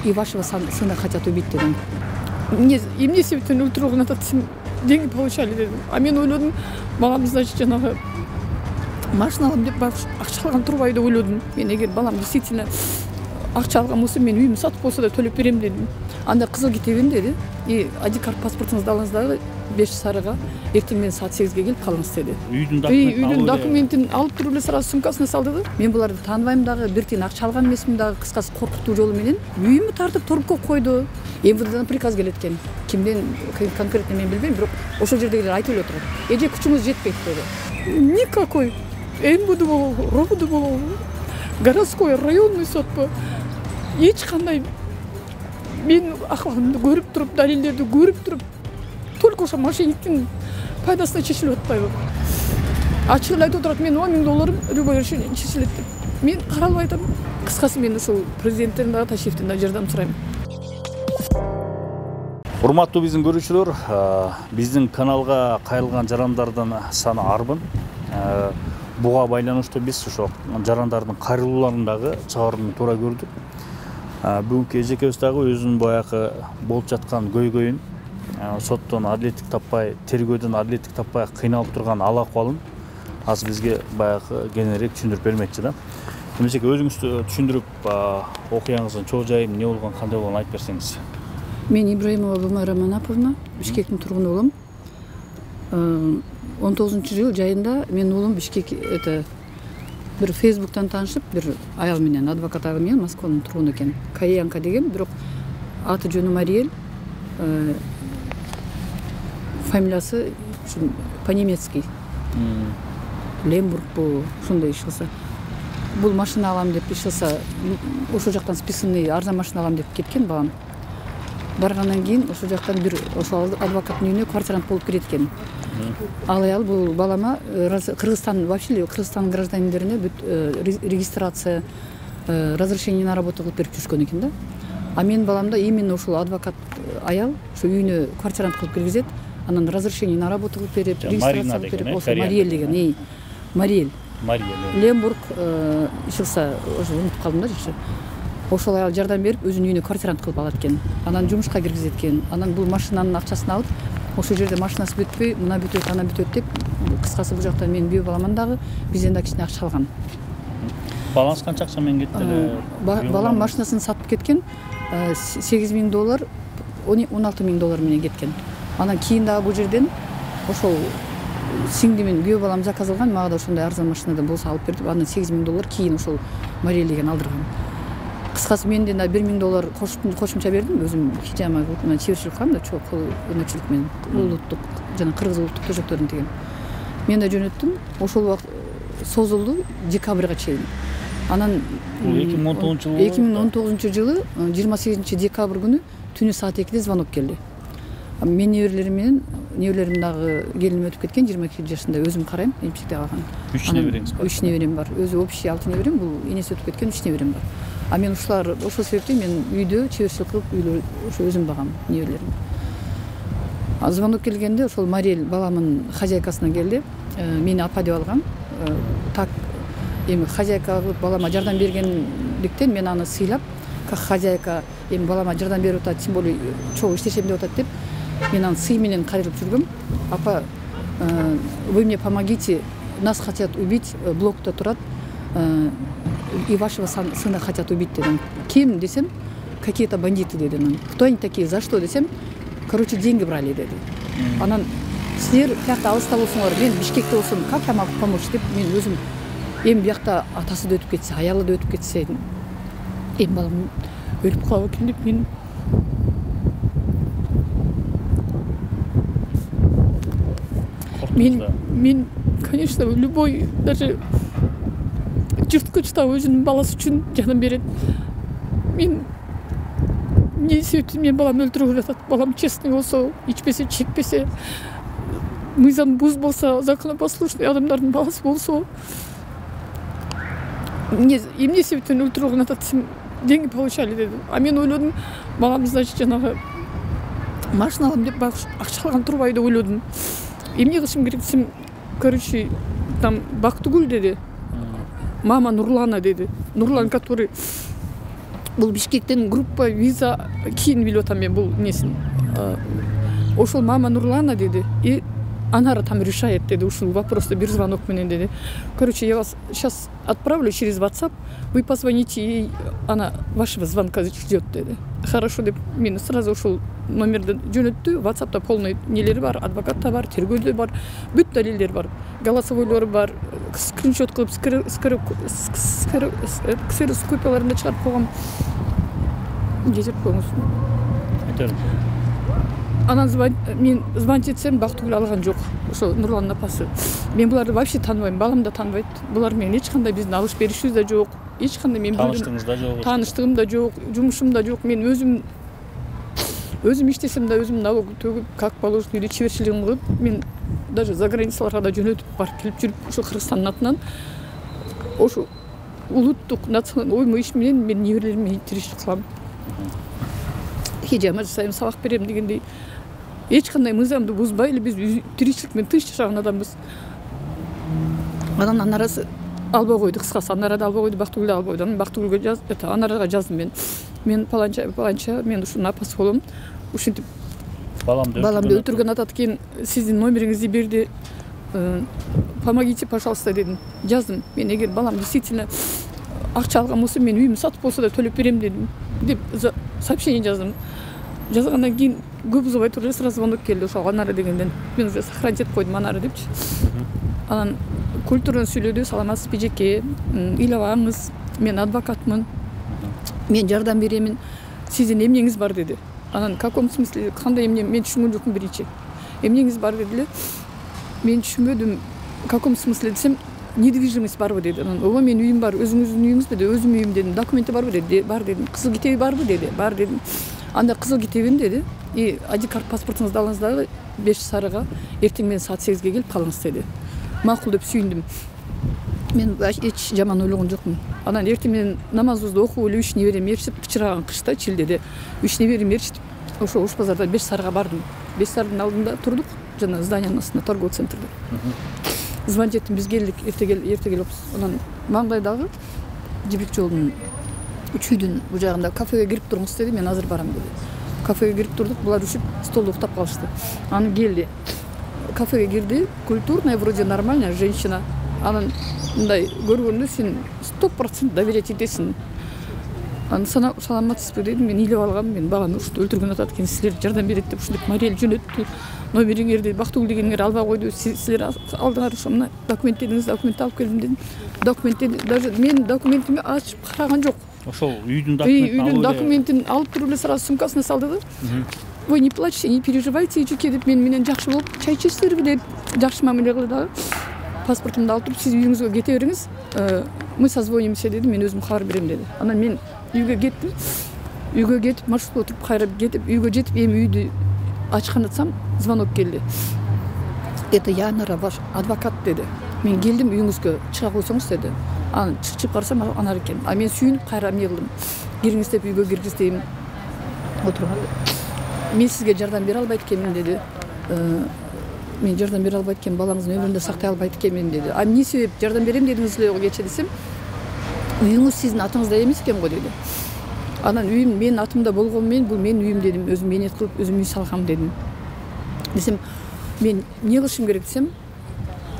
и вашего сына хотят убить дедім. Эмне себептен өлтірілген атады, сен деньги получали дедім. А мен ойладым, балам, значит, жаңағы машина аламын деп ақша алған тұрбайды ойладым. Мен егер балам действительно ақша алған болса, мен үйім сатып болса да төлеп берем дедім. Анда қызыл кетебен деді. И ID карт паспортыңызды алыңыздағы 5 сарыға ертең мен саат 8-ге келіп қалыңыз деді. Үйдің документін алып тұрып сразу сумкасына салды да. Мен бұларды танымаймын дағы, бір тиын ақша алған емеспін дағы, қысқасы қорқыту жолыменен үйімді тартып тұрып қойды. МВДдан приказ келеткен. Кімден конкретно мен білбеймін, бірақ ошол жердегілер айтып отыр. Эже күчүңүз жетпейт деді. Никакой. МВД болу, РОВД болу, городской, районный сот па. Ешқандай мен ақылымды көріп тұрып, дәлелдерді көріп тұрып, только ошо мошенниктин пайдасына чечилип атпайбы. Ачык эле айтып отурат, мен $10,000 любой решение чечилет деп. Мен каралбай атам. Кыскасы мен ушул президенттен дагы Ташиевден дагы жардам сурайм. Урматтуу биздин көрүүчүлөр, биздин каналга кайрылган жарандардын саны арбын. Буга байланыштуу биз ошо жарандардын кайрылууларын дагы чыгарууну туура көрдүк. Бүгүнкү эжекебиз дагы өзүнүн баягы болуп жаткан көйгөйүн, соттон адилеттик таппай, тергөөдөн адилеттик таппай кыйналып турган ал акыбалын азыр бизге баягы кеңирээк түшүндүрүп бермекчи да. Эмнечеке өзүңүз түшүндүрүп, окуяңыздын чоо жайы эмне болгон, кандай болгонун айтып берсеңиз. Мен Ибраимова Бумара Манаповна, Бишкектин тургуну болом. 19-жыл жайында мен улум Бишкек bir Facebook'tan tanışıp bir ayal menen advokat agı менен Москванын тургуну экен. Каянка деген, бирок аты жөнү Мариэль, фамилиясы по-немецки. Лембург бу, ушундай иш кылса. Бул машина алам деп иш кылса, ошол жактан списанный арзан машина алам деп кеткен балам. Баргандан кийин ошол жактан бир ошол адвокаттын үйүнө квартирант болуп кирет экен. Ал аял бул балама Кыргызстан, вообще Кыргызстан гражданиндерине регистрация, разрешение на работу кылып берип жүрүшкөн экен да. А мен баламда именно ушул адвокат аял ошо үйүнө квартирант кылып киргизет, анан разрешение на работу кылып берип, регистрация кылып берип, ошо Мариэль деген, Мариэль. Лембург ишилса, ошо унутуп калдым да жакшы. Ошол аял жардам берип, өзүнүн үйүнө квартирант кылып алат экен. Анан жумушка киргизет экен. Анан бул машинанын акчасын алып, ошол жерде машинасы бүтпөй, мына бүтөт, ана бүтөт деп, кыскасы бул жактан менин бүйөө баламан дагы бизден да кичине акча алган. Балаңыз канча акча менен кетти? Балам машинасын сатып кеткен, $8,000, $16,000 менен кеткен. Анан кийин дагы бул жерден ошол сиңдимин бүйөө балам заказ алган, мага да ошондой арзан машинада болсо алып берип, анан $8,000 кийин ошол Мариэль деген алдырган. Кыскасы менден да $1,000 кошумча бердим, өзүм хижама чеберчилик кылам да, чоң өнөрчүлүк менен улуттук жана кыргыз улуттук төшөктөрүн тигем. Мен да жөнөттүм, ошол убакыт созулду декабрга чейин. Анан 2019-жылы 28 күнү түнү саат 2-де звонок келди. Мен неберелерим менен, неберелерим дагы келиним өтүп кеткен, 22 жашында, өзүм карайм, эмчекте калган. 3 небереңиз бар? 3 неберем бар. Өзү общий 6 неберем, бул энеси өтүп кеткен 3 неберем бар. А мен ушулар ошол себептен мен үйдө чеберчилик кылып, үйлөр ошо өзүм багам неберелерим. Звонок келгенде ошол Мариэль баламын хозяйкасына келди. Мени апа деп алган. Так эми хозяйка кылып балама жардам бергендиктен мен аны сыйлап, как хозяйка эми балама жардам берип атат, тем более чогуу иштешем деп атат деп, мен аны сый менен кайрылып жүргөм. Апа, вы мне помогите, нас хотят убить, блокта турат. И вашего сына хотят убить дедим. Ким десем, какие-то бандиты дедим. Кто они такие, за что десем, короче, деньги брали деди. Анан силер бияқта алыста болсуңар, мен Бишкекте болсом, как я могу помочь деп, мен өзүм эми бияқта атасы да өтүп кетсе, аялы да өтүп кетсе, эми балам өлүп калып экен деп мен конечно, любой даже жырткыч да өзүнүн баласы үчүн жардам берет. Мен не себептен мен балам өлтүрүп жатат. Балам честный болсо, ичпесе, чекпесе, мыйзам буз болсо, законопослушный адамдардын баласы болсо, эмне себептен өлтүрүлгөн атат, сен деньги получали деди. А мен ойлодум, балам, значит, жанагы машина алам деп акча алган турбайды деп ойлодум. Эмне кылышым керек десем, короче, там Бактыгүл деди. Мама Нурлана деди. Нурлан, который бул Бишкектен группа виза кийин билип атам мен бул несин. Ошол мама Нурлана деди. И Анара там решает, деди, ушул вопросты бир звонок менен деди. Короче, я вас сейчас отправлю через WhatsApp, вы позвоните ей, она вашего звонка ждет, деди. Хорошо деп мени сразу ушул номерди жөнөттү. WhatsApp'та полный нелери бар, адвокатта бар, тергөөдө бар, бүт далилдер бар, голосовойлор бар, скриншот кылып ксерокопияларында чыгарып койгом. Жетип коюңуз. Анан мен звонить етсем Бактыгүл алган жок. Ошо Нурланын апасы. Мен буларды вообще тааныбайм, балам да тааныбайт. Булар менен эч кандай биздин алыш беришибиз да жок. Эч кандай мен тааныштыгыңыз да жок. Тааныштыгым да жок, жумушум да жок. Мен өзүм иштесем да өзүм налог төгүп, как положено эле чеберчилигим кылып, мен даже за границаларга да жөнөтүп барып келип жүрүп, ошо Кыргызстандын атынан ошо улуттук националдык оймо иш менен мен неберелериме тиричилик кылам. Хижама жасайм, сабак берем дегендей. Эч кандай мыйзамды бузбай эле биз тиричилик менен тынч жашаган адамбыз. Анан Анарасы албай койду, кыскасы Анарада албай койду, Бактыгүлдө албай койду. Анан Бактыгүлгө Анарага жаздым мен. Мен паланча, мен ушунун апасы болом. Ушинтип баламды өлтүргөн атат экен, сиздин номериңизди берди. Помогите, пожалуйста дедим. Жаздым. Мен эгер балам действительно акча алган болсо, мен үйүмдү сатып болсо да төлөп берем дедим. Деп сообщение жаздым. Жазгандан кийин көп узабай туруп сразу звонок келди ошол Анара дегенден. Мен уже сохранить этип койдум Анара депчи. Анан культураны сүйлөдү, саламатсызбы жеке, ыйлабаңыз, мен адвокатмын, мен жардам беремин, сиздин эмнеңиз бар деди. Анан в каком смысле, кандай эмне, мен түшүнгөн жокмун биринчи. Эмнеңиз бар деди эле. Мен түшүнбөдүм, в каком смысле десем, недвижимость барбы деди. Анан ооба менин үйүм бар, өзүңүздүн үйүңүзбү деди, өзүмдүн үйүм дедим. Документи барбы деди, бар дедим. Кызыл китеби барбы деди, бар дедим. Анда кызыл китебин деди. И ID карт паспортуңузду алыңыз дагы 5 сарыга эртең менен саат 8ге келип калыңыз деди. Макул деп сүйүндүм. Мен эч жаман ойлогон жокмун. Анан эртең менен намазыбызды окуп эле 3 неберем ээрчип, кычыраган кышта чилдеде 3 неберем ээрчип, ошо Ош базарда 5 сарыга бардым. 5 сарыдын алдында турдук, жана зданиянын астында торговый центрде. Звонить еттим, биз келдик, эрте келипсиз. Анан маңдайдагы Жибек жолдун 3 үйдүн бу жагында кафеге кирип туруңуз деди, мен азыр барам деди. Кафеге кирип турдук, булар үшүп столдо уктап калышты. Аны келди. Кафеге кирди, культурная, вроде нормальная женщина. Анан мындай көргөндө сен 100% доверять этесиң. Анан саламатсызбы дедим, мен ыйлап алгам, мен баланы ушинтип өлтүргөн атат экен, силер жардам берет деп ушинтип морель жөнөттү. Номериңерди Бактыгүл дегениңер албай койду, силер алдыңар ошо мына документтериңизди алып келдим дедим. Документтерди даже мен документими ачып караган жок. Ошол үйдүн документин үйдүн документин алып туруп эле сразу сумкасына салды да. Вы не плачьте, не переживайте, эжеке деп мен менен жакшы болуп чай ичесизерби деп жакшы мамиле кылды дагы. Паспортумду алып туруп, сиз үйүңүзгө кете бериңиз, мы созвонимся деди, мен өзүм кабар берем деди. Анан мен үйгө кеттим. Үйгө кетип, маршрутка отуруп кайрып кетип, үйгө жетип, эми үйдү ачкан атсам, звонок келди. Это я, Анара, ваш адвокат деди. Мен келдим, үйүңүзгө чыга койсоңуз деди. Анан чыгып карасам Анар экен. А мен сүйүнүп кайра эмне кылдым. Кириңиз деп үйгө киргиздим. Отурган. Мен сизге жардам бере албайт экенмин деди. Мен жардам бере албайт экен, балаңыздын өмүрүндө сактай албайт экенмин деди. А эмне себеп жардам берем дедиңиз эле кече десем, үйүңүз сиздин атыңызда эмес экен го деди. Анан үйүм менин атымда болгон менен, бул менин үйүм дедим, өзүм менет кылып, өзүм үй салгам дедим. Десем, мен эмне кылышым керек десем,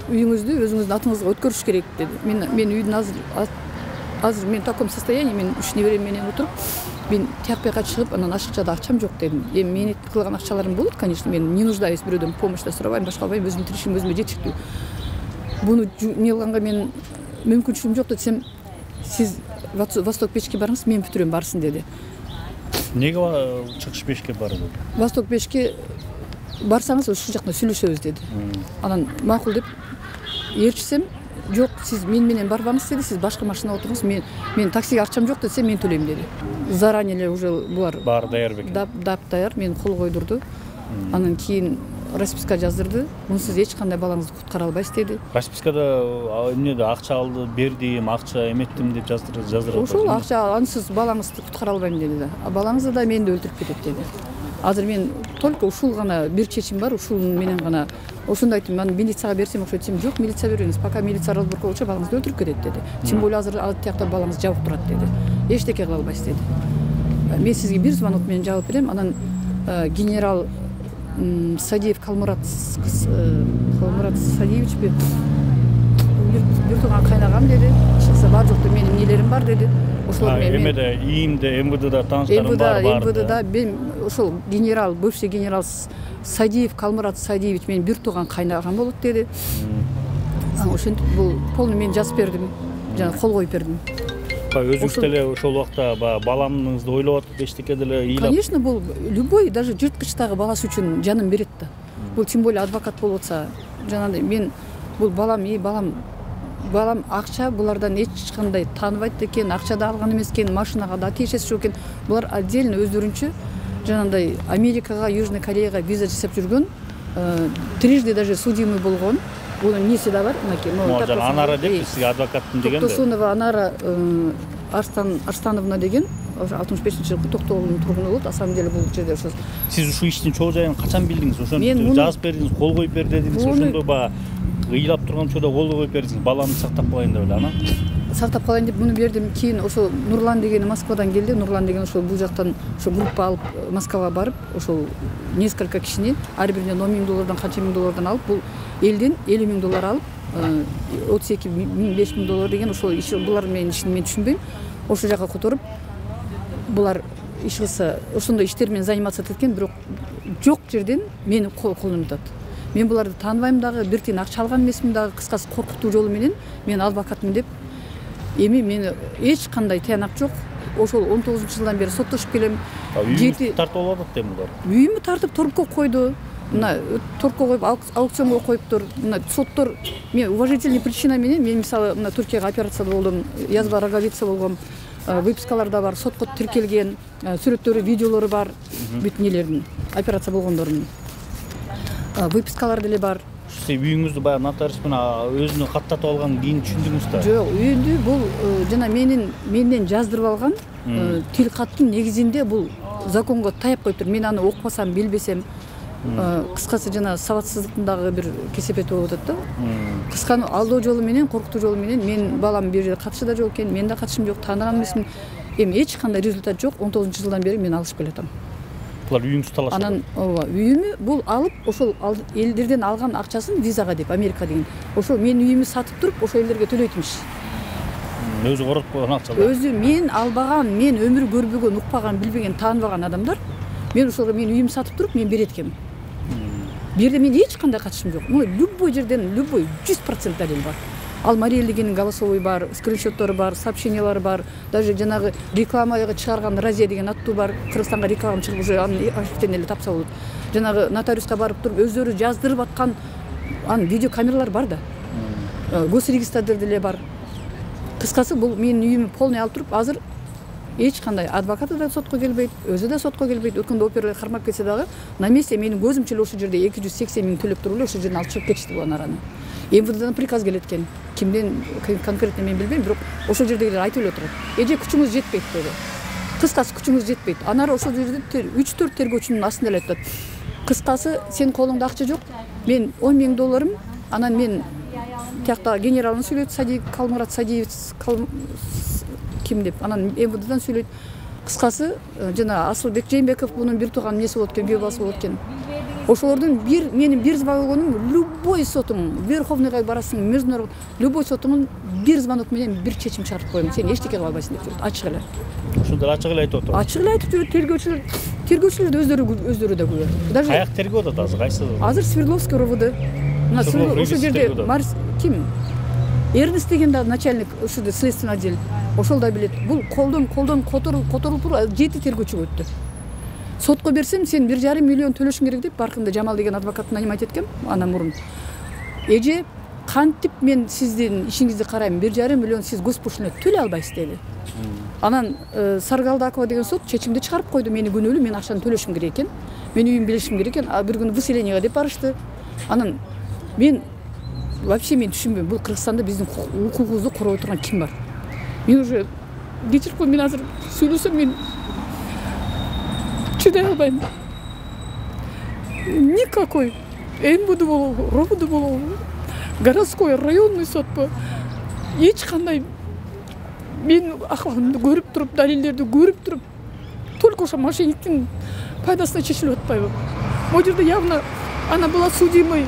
үйүңүздү өзүңүздүн атыңызга өткөрүш керек деди. Мен үйдүн азыр мен в таком состоянии, мен 3 неберем менен отуруп, мен тияппайга чыгып, анан ашыкчада акчам жок дедим. Эми менет кылган акчаларым болот, конечно, мен не нуждаюсь бирөөдөн помощь да сурабайм, башка албайм, өзүм тиришим өзүмө жетиктүү. Буну эмне кылганга мен мүмкүнчүлүгүм жок десем, сиз Восток 5ке барыңыз, мен бүтүрөм барсын деди. Неге чыгыш 5ке барып? Восток 5ке барсаңыз, ушул жакта сүйлөшөбүз деди. Анан макул деп ээрчисем, жок, сиз мен менен барбаңыз деди, сиз башка машинага отуруңуз, мен таксиге акчам жок десем, мен төлөйм деди. Заранее эле уже булар бар даяр бекен. Даяр, мен кол койдурду. Анан кийин расписка жаздырды. Мунсуз эч кандай балаңызды куткара албайсыз деди. Распискада эмнеде акча алды, бердим, акча эметтим деп жаздырып. Ошол акча ансыз балаңызды куткара албайм деди да. А балаңызды да мени да өлтүрүп кетет деди. Азыр мен только ушул гана бир чечим бар, ушул менен гана ошондой айттым, мен милицияга берсем окшойт десем, жок, милиция бербеңиз, пока милиция разборко болчу балаңызды өлтүрүп кетет деди. Тем более азыр ал тиякта балаңыз жабык турат деди. эчтеке кыла албайсыз деди. Мен сизге бир звонок менен жаап берем. Анан генерал Садиев Калмурат Садиевичпи бир туган кайнагам деди. Чыкса бар жокто менин нелерим бар деди. Ошолор менен эмеде ИИМде МВДда тааныштарым бар. МВДда мен ошол генерал, бывший генерал Садиев Калмурат Садиевич менин бир туган кайнагам болот деди. Ошентип бул полный мен жазып бердим. Жана кол коюп бердим. Өзүңүз деле ошол убакта баламыңызды ойлоп атып эчтеке деле ыйлап. Конечно, бул любой даже жырткычтагы баласы үчүн жанын берет да. Бул тем более адвокат болуп атса, жанагындай мен бул балам акча булардан эч кандай тааныбайт экен, акча да алган эмес экен, машинага да тиешеси жок экен. Булар отдельно өздөрүнчө жанагындай Америкага, Южный Кореяга виза жасап жүргөн, трижды даже судимый болгон. Bunun nesi de var. Anara değil mi sizge advokatın degen de? Toktosунова Анара Арстановна деген 65-жылғы Токтоғылдың тұрғыны болды. На самом деле бұл жерде ошо. Сиз ушу иштин чоо жайын качан билдиңиз? Ошону жазып бердиңиз, кол коюп бер дедиңиз. Ошондо ыйлап турган учурда кол коюп бердиңиз. Баламды сактап калайын деп эле, анан сактап калайын деп муну бердим. Кийин ошо Нурлан деген Москвадан келди. Нурлан деген ошо бул жактан ошо группа алып Москвага барып, ошол несколько кишини ар бирине $10,000 канча $1,000 алып, бул элден $50,000 алып, 32,000 $5,000 деген ошол иш булар менин ишин мен түшүнбөйм. Ошол жака которуп булар иш кылса, ошондой иштер менен заниматься эткен, бирок жок жерден мени колдон утат. Мен буларды тааныбайм дагы, бир тиын акча алган эмесмин дагы, кыскасы коркутуу жолу менен мен адвокатмын деп. Эми мени эч кандай таянак жок. Ошол 19-жылдан бери соттошуп келем. Үйүңүздү тартып алып атат дейм булар. Үйүмдү тартып торпко койду. Мына торпко коюп аукционго коюптур. Мына соттор мен уважительный причина менен мен мисалы мына Түркияга операцияда болдум, язба роговица болгом. Выпискаларда бар, сотко тиркелген, сүрөттөрү, видеолору бар, бүт нелердин, операция болгондордун. Выпискалар деле бар. Үйүңүздү баягы нотариус менен өзүнө каттатып алган кийин түшүндүңүз да? Жок, үйүндү бул жана менден жаздырып алган тил каттын негизинде бул законго таяп коюптур. Мен аны окупасам, билбесем, кыскасы жана сабатсыздыктын дагы бир кесепети болуп атат да. Кысканы алдоо жолу менен, коркутуу жолу менен мен балам бир жерде катышы да жок экен, мен да катышым жок, тааныган эмесмин. Эми эч кандай результат жок. 19-жылдан бери мен алышып келатам. Булар үйүңүздү талашат. Анан үйүмү бул алып, ошол элдерден алган акчасын визага деп, Америка деген. Ошол мен үйүмү сатып туруп, ошол элдерге төлөйтмүш. Өзү коротуп койгон акча. Өзү мен албаган, мен өмүр көрбөгөн, укпаган, билбеген, тааныбаган адамдар, мен ошолго мен үйүмү сатып туруп, мен берет экенмин. Бир жерде мен эч кандай катышым жок. Любой жерден, любой 100% далил бар. Алмариэл дегенин голосовой бар, скриншоттору бар, сообщениялары бар, даже жанагы рекламага чыгарган Разия деген аттуу бар. Кыргызстанга реклама чыгып уже аны архивден эле тапса болот. Жанагы нотариуска барып туруп өздөрү жаздырып аткан анын видеокамералар бар да. Госрегистрде деле бар. Кыскасы бул менин үйүмү полный алып туруп, азыр эч кандай адвокаты да сотко келбейт, өзү да сотко келбейт. Өткөндө опера кармап кетсе дагы, на месте менин көзүмчө эле ошол жерде 280 000 төлөп туруп эле ошол жерден алып чыгып кетишти бул анараны. МВДдан приказ келет экен. Кимден конкретно мен билбейм, бирок ошол жердегилер айтып эле отурат. Эже күчүңүз жетпейт деди. Кыскасы күчүңүз жетпейт. Анары ошол жерде 3-4 тергөөчүнүн астында эле айтат. Кыскасы сенин колуңда акча жок. Мен $10,000, анан мен тиякта генералын сүйлөйт, Садиев Калмурат Садиев ким деп, анан МВДдан сүйлөйт. Кыскасы жана Асылбек Жээнбеков бунун бир туган неси болот экен, күйөө басы болот экен. Ошолордун менин бир звоногунун любой сотун, Верховныйга барасың, Международный, любой сотунун бир звонок менен бир чечим чыгарып коем. Сен эчтеке кыла албайсың деп жүрөт, ачык эле. Ошондор ачык эле айтып отур. Ачык эле айтып жүрөт, тергөөчүлөр өздөрү да күбө. Даже каяк тергөө атат азыр, кайсы? Азыр Свердловский РОВД. Мына ошол жерде ким? Эрнест деген да начальник ушул следственный отдел. Ошол да билет. Бул колдон которулуп 7 тергөөчү өттү. Сотко берсем, сен 1,5 миллион төлөшүң керек деп Баркында Жамал деген адвокаттын анимайт эткем, андан мурун. Эже, кантип мен сиздин ишиңизди карайм, 1,5 миллион сиз госпошлина төлөй албайсыз деди. Анан Саргалдакова деген сот чечимди чыгарып койду, мени күнөөлүү, мен акчаны төлөшүм керек экен. Мен үйүм билишим керек экен, бир күнү выселенияга деп барышты. Анан мен вообще мен түшүнбөйм, бул Кыргызстанда биздин укугубузду корой турган ким бар? Мен уже кечирип кой, мен азыр сүйлөсөм, мен чыдай албайм. Никакой МВД болобу, РОВД болобу, городской, районный сотпу, эч кандай мен акыбалымды көрүп туруп, далилдерди көрүп туруп, только ошо мошенниктин пайдасына чечилип атпайбы? Бул жерде явно ана была судимый,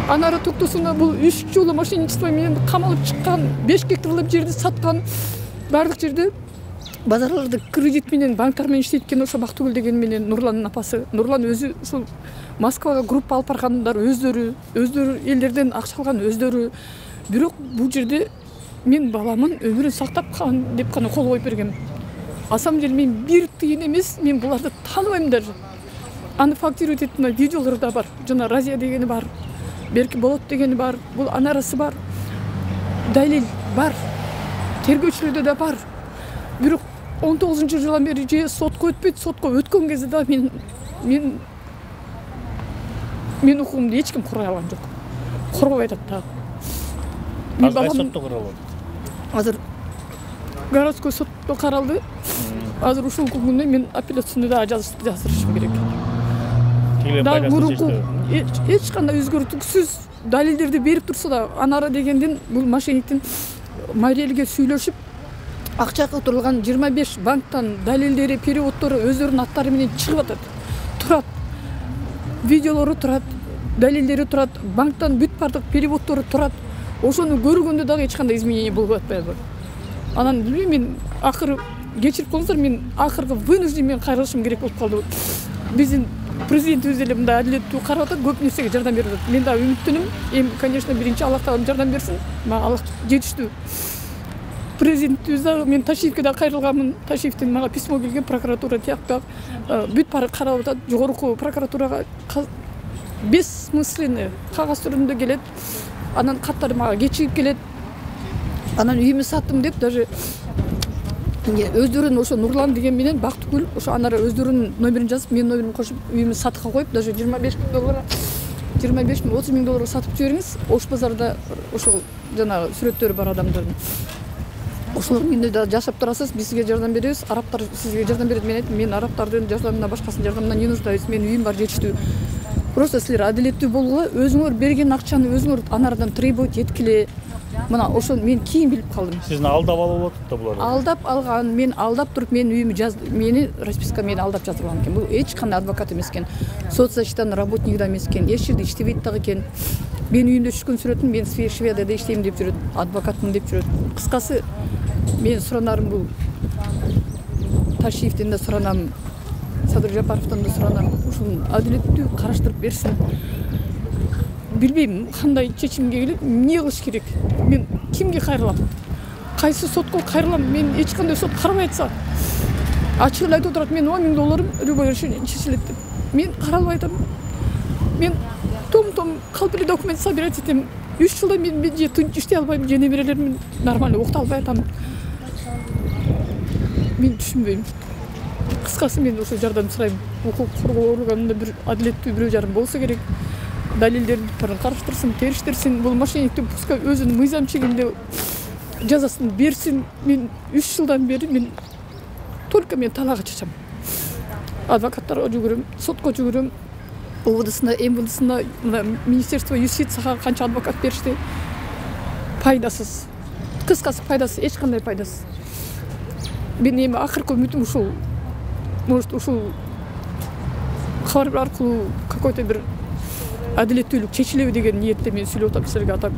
анары токтосуна бул 3 жолу мошенничество менен камалып чыккан, 5 гектарлап жерди саткан, бардык жерде базарларды кредит менен, банктар менен иштеткен ошо Бактыгүл деген менен Нурландын апасы. Нурлан өзү ушул Москвага группа алып баргандар өздөрү элдерден акча алган өздөрү. Бирок бул жерде мен баламын өмүрүн сактап калган деп гана кол коюп бергем. На самом деле мен бир тыйын эмес, мен буларды тааныбайм даже. Аны фактировать эткен видеолор да бар. Жана Разия дегени бар. Берки Болот дегени бар. Бул анарасы бар. Далил бар. Тергөөчүлөрдө да бар. Бирок 19-жылдан бери же сотко өтпөйт, сотко өткөн кезде да мен укугумду эч ким коргой алган жок. Коргобой атат да. Азыр сотто каралат. Азыр городской сотто каралды. Азыр ушул күнгүнө мен апелляцияны да жаздырышым керек. Да мурунку эч кандай өзгөртүүсүз далилдерди берип турса да, анара дегенден бул мошенниктин Мариэлге сүйлөшүп акча которулган 25 банктан далилдери, переводдору өздөрүнүн аттары менен чыгып атат. Турат. Видеолору турат, далилдери турат, банктан бүт бардык переводдору турат. Ошону көргөндө дагы эч кандай изменение болбой атпайбы? Анан билбейм, мен акыры кечирип коюңуздар, мен акыркы вынужден мен кайрылышым керек болуп калды. Биздин президентибиз деле мындай адилеттүү карап атат, көп нерсеге жардам берип атат. Мен да үмүттүнүм. Эми, конечно, биринчи Аллах Таалам жардам берсин. Мага Аллах жетиштүү. Президентибиз да, мен Ташиевке да кайрылганмын. Ташиевден мага письмо келген, прокуратура тияктап, бүт баары карап атат. Жогорку прокуратурага бессмысленный кагаз түрүндө келет. Анан каттары мага кечигип келет. Анан үйүмдү саттым деп даже өздөрүнүн ошо Нурлан деген менен Бактыгүл ошо анары өздөрүнүн номерин жазып, менин номеримди кошуп, үйүмдү сатыкка коюп, даже 25 000 долларга, 25 000, 30 000 долларга сатып жибериңиз. Ош базарда ошол жанагы сүрөттөрү бар адамдардын. Ошолордун үйүндө да жашап турасыз, биз сизге жардам беребиз. Арабтар сизге жардам берет. Мен айттым, мен арабтардын жардамына, башкасынын жардамына не нуждайбыз. Менин үйүм бар, жетиштүү. Просто силер адилеттүү болгула, өзүңөр берген акчаны өзүңөр анардан требовать эткиле. Мына ошо мен кийин билип калдым. Сизни алдап алып атат да булар. Алдап алган, мен алдап туруп менин үйүмдү жазды. Мени расписка мени алдап жаздырган экен. Бул эч кандай адвокат эмес экен. Соцзащитанын работниги да эмес экен. Эч жерде иштебейт дагы экен. Менин үйүмдө түшкөн сүрөтүн мен Шведияда иштейм деп жүрөт, адвокатмын деп жүрөт. Кыскасы мен суранарым бул Ташиевден да суранам, Садыр Жапаровдон да суранам. Ушун адилеттүү караштырып берсин. Билбейм кандай чечимге келет, эмне кылыш керек. Мен кимге кайрылам? Кайсы сотко кайрылам? Мен эч кандай сот карабай атса. Ачык эле айтып турат, мен 10 000 долларым любой решение чечилет деп. Мен каралбай атам. Мен том калп эле документ собирать этем. 3 жылда мен же тынч иштей албайм, же неберелерим нормально окута албай атам. Мен түшүнбөйм. Кыскасы мен ошо жардам сурайм. Укук коргоо органында бир адилеттүү бирөө жарым болсо керек. Далилдерди баарын караштырсын, териштирсин. Бул мошенниктин пускай өзүнүн мыйзам чегинде жазасын берсин. Мен 3 жылдан бери только мен талаага чачам. Адвокаттарга жүгүрөм, сотко жүгүрөм. ОВДсына, МВДсына, Министерство юстицияга канча адвокат беришти. Пайдасыз. Кыскасы пайдасыз, эч кандай пайдасыз. Мен эми акыркы үмүтүм ушул. Может, ушул кабар аркылуу какой-то бир адилеттүүлүк чечилеби деген ниетте мен сүйлөп атам силерге. Атак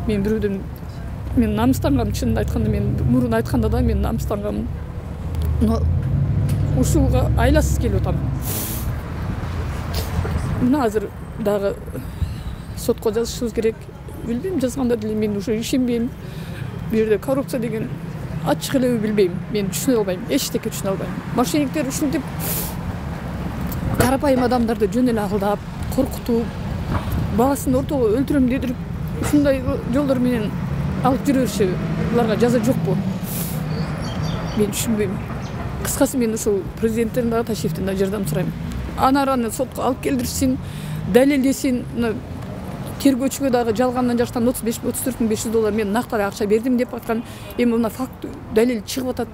мен бирөөдөн мен намыстангам, чынын айтканда мен мурун айтканда да мен намыстангам. Но ушуга айласыз келип атам. Мына азыр дагы сотко жазышыбыз керек. Билбейм, жазганда деле мен ушу ишенбейм. Бул жерде коррупция деген ачык эле билбейм. Мен түшүнө албайм, эчтеке түшүнө албайм. Мошенниктер ушинтип карапайым адамдарды жөн эле алдап, коркутуп, баласын ортого өлтүрөм дедирип, ушундай жолдор менен алып жүрө беришеби? Буларга жаза жокпу? Мен түшүнбөйм. Кыскасы мен ушул президенттен дагы, Ташиевден дагы жардам сурайм. Анараны сотко алып келдирсин, далилдесин. Тергөөчүгө дагы жалгандан жаштан 34 500 доллар мен накталай акча бердим деп аткан. Эми мына факт далил чыгып атат.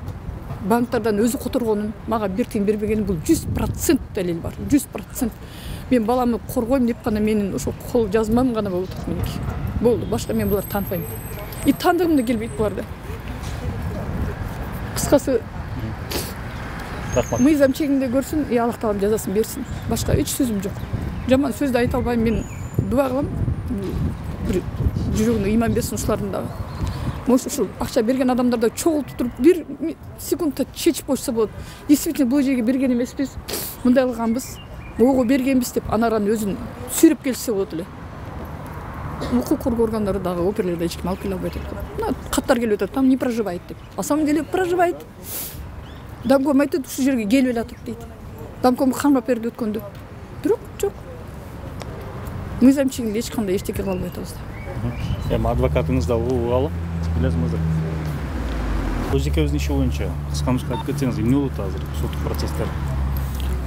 Банктардан өзү которгонун, мага бир тиын бербегенин, бул 100% далил бар. 100%. Мен баламды коргойм деп гана менин ошо кол жазмам гана болуп атат меники. Болду, башка мен буларды тааныбайм. И таандыргым да келбейт буларды. Кыскасы рахмат. мыйзам чегинде көрсүн, Аллах таалам жазасын берсин. Башка эч сөзүм жок. Жаман сөздү айта албайм, мен дуа кылам. Бир жүрөгүнө иман берсин ушулардын дагы. Ушул акча берген адамдарда чогултуп туруп бир секундта чечип койсо болот. Действительно бул жерге берген эмеспиз, мындай кылганбыз, могу бергенбиз деп анараны өзүн сүйрөп келсе болот эле. Укук коргоо органдары дагы оперлерде эч ким алып келе албайт экен. Каттар келип атат, там не проживает деп. На самом деле проживает. Домком айтат, ушул жерге келип атат дейт. Домком камап берди өткөндө. Бирок жок. Мыйзам чегинде эч кандай эчтеке кыла албай атабыз. Эми адвокатыңыз да угалы, билесиңиздер. Өз экөөбүздүн иши боюнча кыска нуска айтып кетсеңиз, эмне болот азыр соттук процесстер?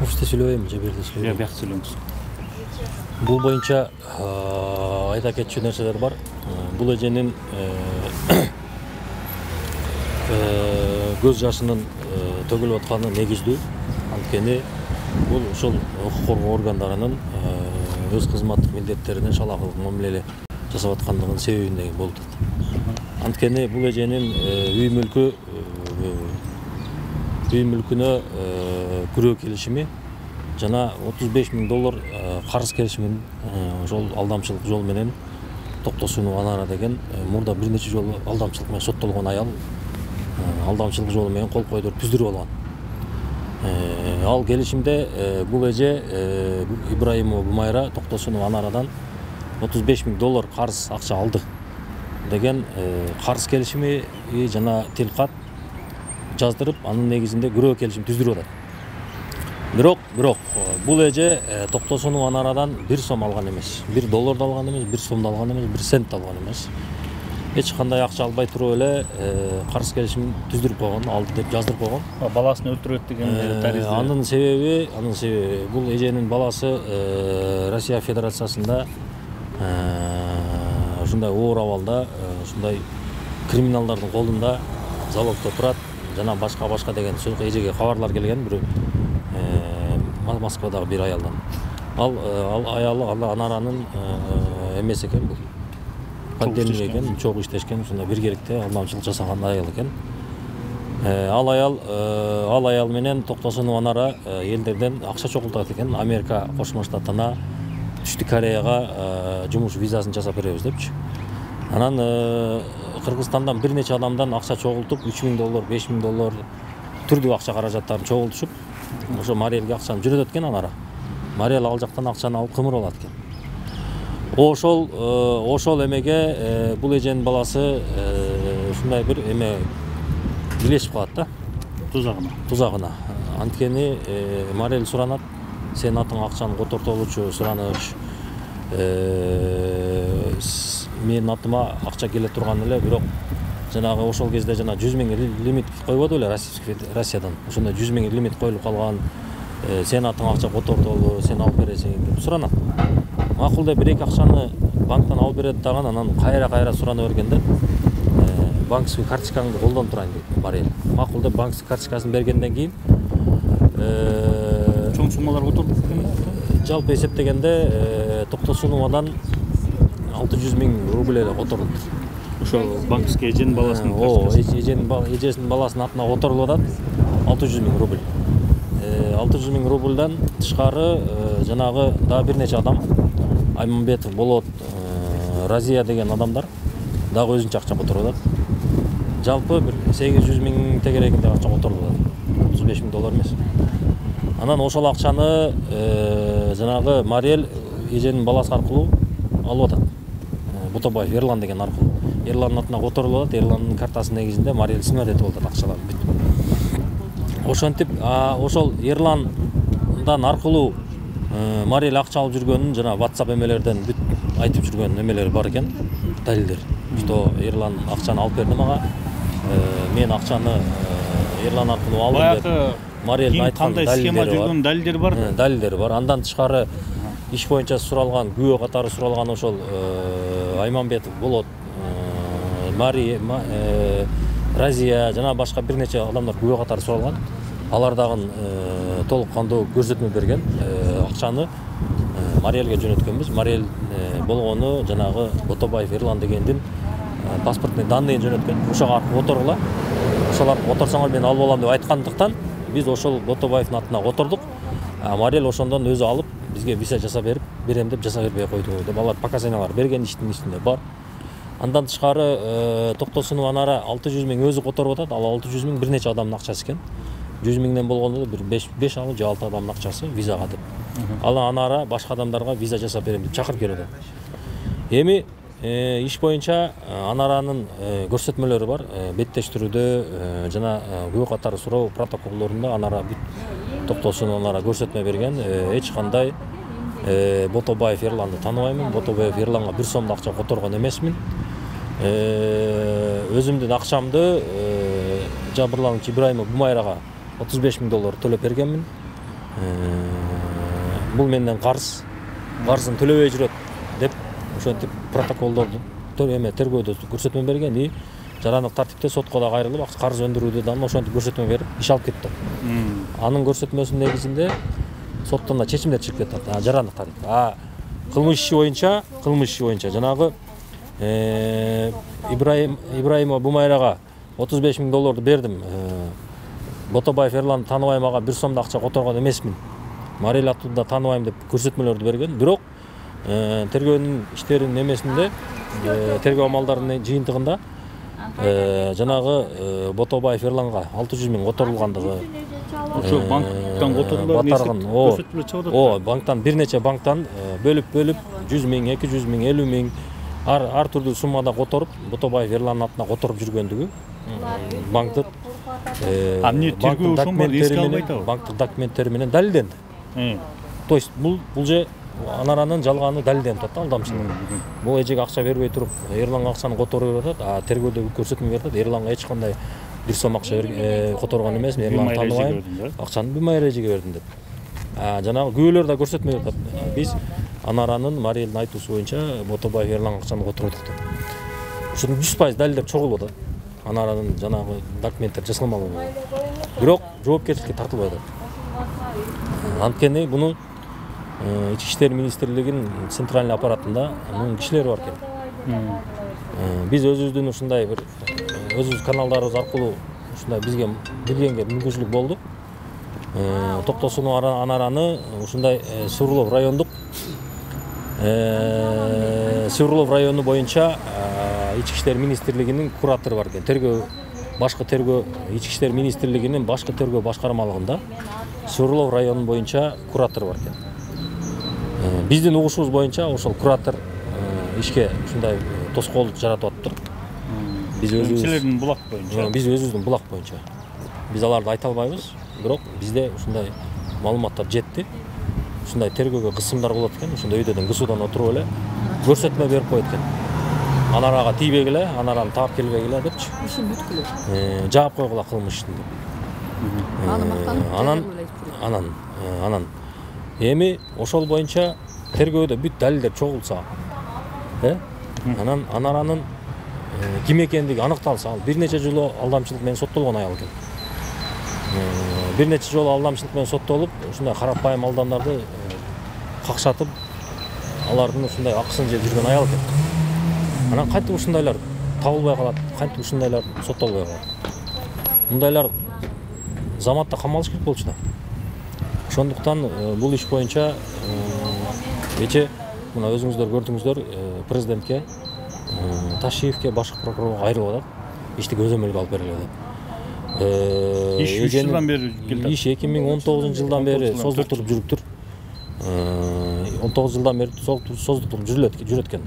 Офисте сөйлөбөйм, же берде сөйлөйм. Биякта сүйлөңүз. Бул боюнча айта кетчү нерселер бар. Бул эженин көз жашынын төгүлүп атканы негиздүү. Анткени бул ошол укук коргоо органдарынын өз кызматтык милдеттерине шалакылык мамиле жасап аткандыгынын себебинен болду. Анткени бул эженин үй мүлкүнө күрөө келишими жана $35,000 карыз келишимин ошол алдамчылык жол менен Токтосунова Анара деген мурда бир нече жолу алдамчылык менен соттолгон аял алдамчылык жолу менен кол койдуруп түздүрүп алган. Ал келишимде бул эже Ибраимова Гумайра Токтосунова Анарадан $35,000 карыз акча алды деген карыз келишими жана тилкат жаздырып, анын негизинде күрөө келишим түздүрүп атат. Бирок бул эже Токтосунова Анарадан 1 сом алган эмес, $1 да алган эмес, 1 сом да алган эмес, 1 цент да алган эмес. Эч кандай акча албай туруп эле карыз келишим түздүрүп койгон, алды деп жаздырып койгон. Баласын өлтүрөт деген таризде. Анын себеби бул эженин баласы Россия Федерациясында ушундай оор абалда, ушундай криминалдардын колунда залогдо турат жана башка деген эжеге кабарлар келген бир Москвадагы бир аялдан. Ал аялы Анаранын эмеси экен бул. Поддельный экен, чогуу иштешкен, ушундай биргеликте алдамчылык жасаган аял экен. Ал аял менен Токтосунова Анара элдерден акча чогултат экен. Америка Кошмо Штаттарына, Түштүк Кореяга жумуш визасын жасап беребиз депчи. Анан Кыргызстандан бир нече адамдан акча чогултуп, $3,000, $5,000 түрдүү акча каражаттарын чогултушуп, ошо Мариэлге акчаны жөнөтөт экен Анара. Мариэл ал жактан акчаны алып кымырып алат экен. Ошол эмеге бул эженин баласы ушундай бир эме билешип калат да, тузагына. Анткени Мариэл суранат, сен атың акчаны котортолучу сураныч, менин атыма акча келе турган эле, бирок жанагы ошол кезде жана 100,000 лимит койбоду эле Россиядан. Ошондой 100,000 лимит коюлуп калган, сен атың акча котортолу, сен алып бересиң деп суранат. Макул деп бир-эки акчаны банктан алып берет дагы, анан кайра сурана бергенде банковский карточкаңды колдонуп турайын дейт Мариэл. Макул деп банковский карточкасын бергенден кийин чоң суммалар отурду. Жалпы эсептегенде Токтосуновадан $600,000 эле которулду. Ошо банковский эженин баласынын эжесинин баласынын атына которулуп атат $600,000. $600,000 тышкары жанагы дагы бир нече адам, Айманбетов, Болот, Разия деген адамдар дагы өзүнчө акча которуп атат. Жалпы бир $800,000 тегерегинде акча которуп атат. $35,000 эмес. Анан ошол акчаны жанагы Мариэл эженин баласы аркылуу алып атат. Бутабаев Ерлан деген аркылуу. Ерландын атына которулуп атат. Ерландын картасынын негизинде Мариэл сыңат этип атат акчаларды бүт. Ошентип ошол Ерландан аркылуу Мариэл акча алып жүргөнүн жана WhatsApp эмелерден бүт айтып жүргөн эмелер бар экен, далилдер. Что Ерлан акчаны алып берди мага, мен акчаны Ерлан аркылуу алдым деп Мариэлдин айткан далилдери бар. Далилдери бар. Андан тышкары иш боюнча суралган, күбө катары суралган ошол Айманбетов, Болот, Разия жана башка бир нече адамдар күбө катары суралган. Алар дагы толук кандуу көрсөтмө берген. Акчаны Мариэлге жөнөткөнбүз. Мариэл болгону жанагы Ботобаев Ерлан дегендин паспортный данныйын жөнөткөн. Ошого аркылуу которгула. ошолар отурсаңар мен алып алам деп айткандыктан биз ошол Ботобаевдин атына отурдук. Марел ошондон өзү алып бизге виза жасап берем деп жасап бербей койду деп алар показаниялар берген иштин ичинде бар. Андан тышкары Токтосунов Анара 600 миң өзү которуп атат. Ал 600 миң бир нече адамдын акчасы экен. 100 миңден болгондо бир 5 алып же 6 адамдын акчасы визага деп. Ал Анара башка адамдарга виза жасап берем деп чакырып келет. Эми иш боюнча Анаранын көрсөтмөлөрү бар. Беттештирүүдө жана күбө катары суроо протоколдорунда Анара Токтосунов Анара көрсөтмө берген. Эч кандай Ботобаев Ерланды тааныбаймын. Ботобаев Ерланга 1 сом акча которгон эмесмин. Өзүмдүн акчамды жабырлануучу Ибраимов Бумайрага 35 миң доллар төлөп бергенмин. Бул менден карызын төлөбөй жүрөт деп ошентип протоколдорду тергөөдө көрсөтмө берген и жарандык тартипте сотко да кайрылып карыз өндүрүүдө да ошентип көрсөтмө берип иш алып кетти. Анын көрсөтмөсүнүн негизинде соттон да чечимдер чыгып кетет. Жарандык тартип. Кылмыш иши боюнча жанагы Ибраимов Бумайрага 35 миң долларды бердим. Ботобаев Ерланды тааныбайм, ага 1 сом акча которгон эмесмин. Марел аттууда тааныбайм деп көрсөтмөлөрдү берген. Бирок тергөөнүн иштеринин эмесинде тергөө амалдарынын жыйынтыгында жанагы Ботобаев Ерланга 600 миң которулгандыгы, ошо банктан которулган банктан бир нече банктан бөлүп 100 миң, 200 миң, 50 миң ар түрдүү суммада которуп Ботобаев Ерландын атына которуп жүргөндүгү банктын банктын документтери менен далилденди. То есть бул же Анаранын жалганы далилденип атат, алдамчылык. Бул эжеге акча бербей туруп Эрланга акчаны которуп атат. Тергөөдө көрсөтмө берет. Эрланга эч кандай 1 сом акча которгон эмес. Эрланды тааныбайм, акчаны Бумайра эжеге бердим деп. Жанагы күбөлөр да көрсөтмө берет. Биз Анаранын Марелдин айтуусу боюнча Ботобаев Эрланга акчаны котордук деп. Ушуну 100% далилдеп чогулуп атат. Анаранын жанагы документтер жасалмалуу. Бирок жоопкерчиликке тартылбайт. Анткени буну Ички иштер министрлигинин центральный аппаратында мунун кишилери бар экен. Биз өзүбүздүн ушундай бир өзүбүз каналдарыбыз аркылуу ушундай бизге билгенге мүмкүнчүлүк болду. Токтосунов Анараны ушундай Сурлов району боюнча Ички иштер министрлигинин куратору бар экен. Ички иштер министрлигинин башкы тергөө башкармалыгында Сурлов району боюнча куратору бар экен. Биздин угушубуз боюнча ошол куратор ишке ушундай тоскоолдук жаратып атыптыр. Биз өзүбүздүн булак боюнча. Биз аларды айта албайбыз, бирок бизде ушундай маалыматтар жетти. Ушундай тергөөгө кысымдар болот экен, ошондой үйдөн кысуудан отуруп эле көрсөтмө берип коет экен. Анарага тийбегиле, Анараны таап келбегиле депчи. Ишин бүткүлө. Жаап койгула кылмыш ишин деп. Анан эми ошол боюнча тергөөдө бүт далилдер чогулса, анан Анаранын ким экендиги аныкталса, ал бир нече жолу алдамчылык менен соттолгон аял экен. Бир нече жолу алдамчылык менен соттолуп, ушундай карапайым алдамдарды какшатып, алардын ушундай акысын жеп жүргөн аял экен. Анан кантип ушундайлар табылбай калат, кантип ушундайлар соттолбой калат. Мындайлар заматта камалыш керек болчу да. Ошондуктан бул иш боюнча кече мына өзүңүздөр көрдүңүздөр президентке, Ташиевке, башкы прокурорго кайрылып атат. Ишти көзөмөлгө алып бергиле деп. Иш 3 жылдан бери келди. Иш 2019-жылдан бери созултуруп жүрүптүр. 19 жылдан бери созултуруп жүрөт экен.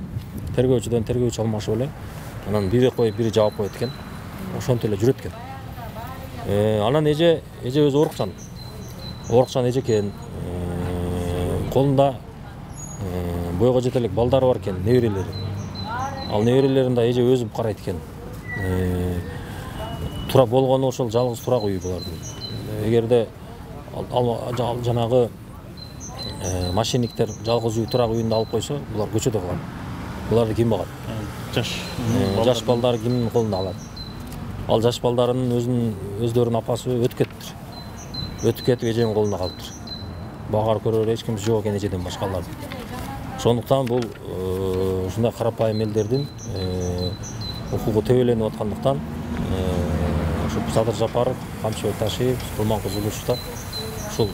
Тергөөчүдөн тергөөчү алмашып эле, анан бири коюп, бири жаап коет экен. Ошентип эле жүрөт экен. Анан эже өзү оорукчан эже экен. Колунда бойго жете элек балдары бар экен, неберелери. Ал неберелерин да эже өзү карайт экен. Тура болгону ошол жалгыз турак үй булардын. Эгерде жанагы машиниктер жалгыз үй турак үйүндө алып койсо, булар көчөдө калат. Буларды ким багат? Жаш балдар кимдин колунда калат? Ал жаш балдарынын өздөрүнүн апасы өтүп кетиптир. Өтүп кетип эженин колунда калыптыр. Багар көрөр эч ким жок экен эжеден башкалар. Ошондуктан бул ушундай карапайым элдердин укугу төбөлөнүп аткандыктан ошо Садыр Жапаров, Камчыбек Ташиев, Курманкулов Улуштар ушул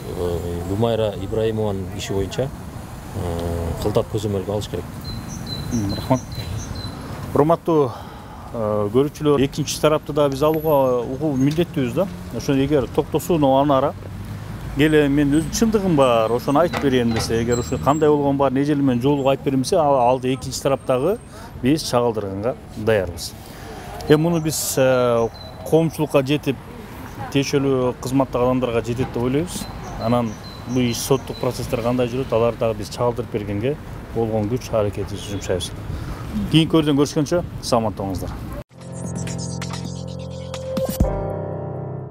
Гумайра Ибраимованын иши боюнча кылдат көзөмөлгө алыш керек. Рахмат. Урматтуу көрүүчүлөр, экинчи тарапты да биз алууга угуу милдеттүүбүз да. Ошону эгер Токтосунов Анара келе мен өзүм чындыгым бар, ошону айтып берем десе, эгер ошо кандай болгон бар, эжели менен жолугу айтып берем десе, алды экинчи тараптагы биз чагылдырганга даярбыз. Муну биз коомчулукка жетип, тиешелүү кызматтагы адамдарга жетет деп ойлойбуз. Анан бул иш соттук процесстер кандай жүрөт, аларды дагы биз чагылдырып бергенге болгон күч аракетибизди жумшайбыз. Кийинки көрдөн көрүшкөнчө саламатта болуңуздар.